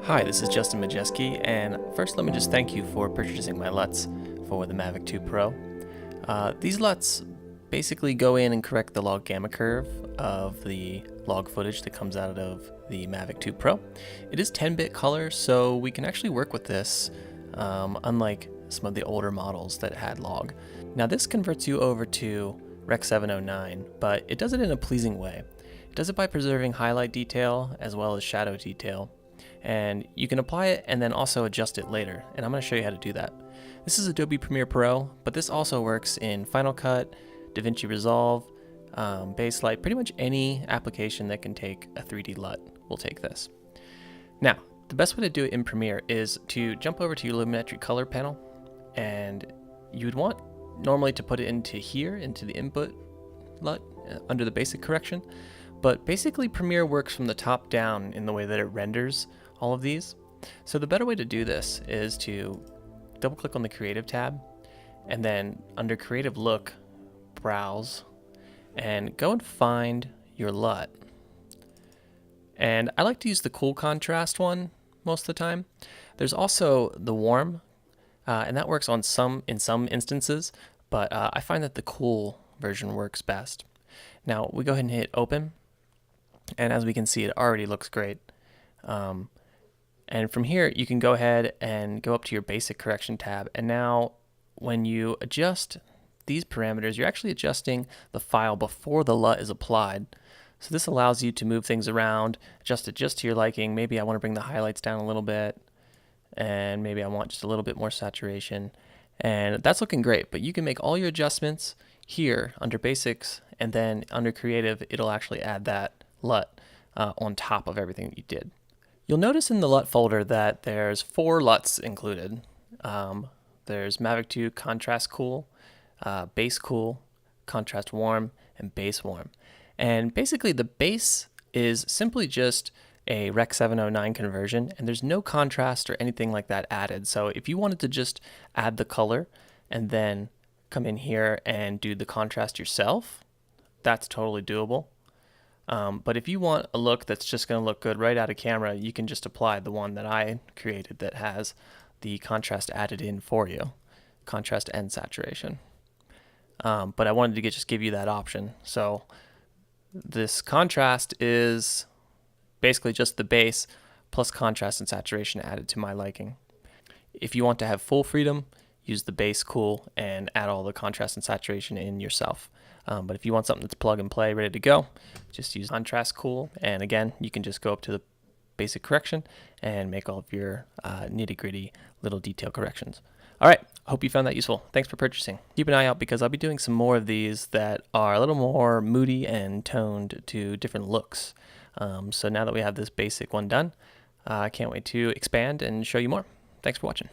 Hi, this is Justin Majeski, and first let me just thank you for purchasing my LUTs for the Mavic 2 Pro. These LUTs basically go in and correct the log gamma curve of the log footage that comes out of the Mavic 2 Pro. It is 10-bit color, so we can actually work with this, unlike some of the older models that had log. Now this converts you over to Rec. 709, but it does it in a pleasing way. It does it by preserving highlight detail as well as shadow detail. And you can apply it and then also adjust it later, and I'm going to show you how to do that. This is Adobe Premiere Pro, but this also works in Final Cut, DaVinci Resolve, Baselight, pretty much any application that can take a 3D LUT will take this. Now, the best way to do it in Premiere is to jump over to your lumimetry color panel, and you would want normally to put it into here, into the input LUT, under the basic correction. But basically Premiere works from the top down in the way that it renders all of these. So the better way to do this is to double click on the Creative tab, and then under Creative Look, browse, and go and find your LUT. And I like to use the cool contrast one most of the time. There's also the warm, and that works on in some instances, but I find that the cool version works best. Now we go ahead and hit open, and as we can see, it already looks great. And from here, you can go ahead and go up to your basic correction tab. And now when you adjust these parameters, you're actually adjusting the file before the LUT is applied. So this allows you to move things around, adjust it just to your liking. Maybe I want to bring the highlights down a little bit, and maybe I want just a little bit more saturation. And that's looking great, but you can make all your adjustments here under basics, and then under creative, it'll actually add that LUT on top of everything that you did. You'll notice in the LUT folder that there's 4 LUTs included. There's Mavic 2 Contrast Cool, Base Cool, Contrast Warm, and Base Warm. And basically the base is simply just a Rec. 709 conversion, and there's no contrast or anything like that added. So if you wanted to just add the color and then come in here and do the contrast yourself, that's totally doable. But if you want a look that's just going to look good right out of camera, you can just apply the one that I created that has the contrast added in for you, contrast and saturation. But I wanted to just give you that option. So this contrast is basically just the base plus contrast and saturation added to my liking. If you want to have full freedom, use the base cool and add all the contrast and saturation in yourself. But if you want something that's plug and play, ready to go, just use contrast cool. And again, you can just go up to the basic correction and make all of your nitty-gritty little detail corrections. All right, hope you found that useful. Thanks for purchasing. Keep an eye out because I'll be doing some more of these that are a little more moody and toned to different looks. So now that we have this basic one done, I can't wait to expand and show you more. Thanks for watching.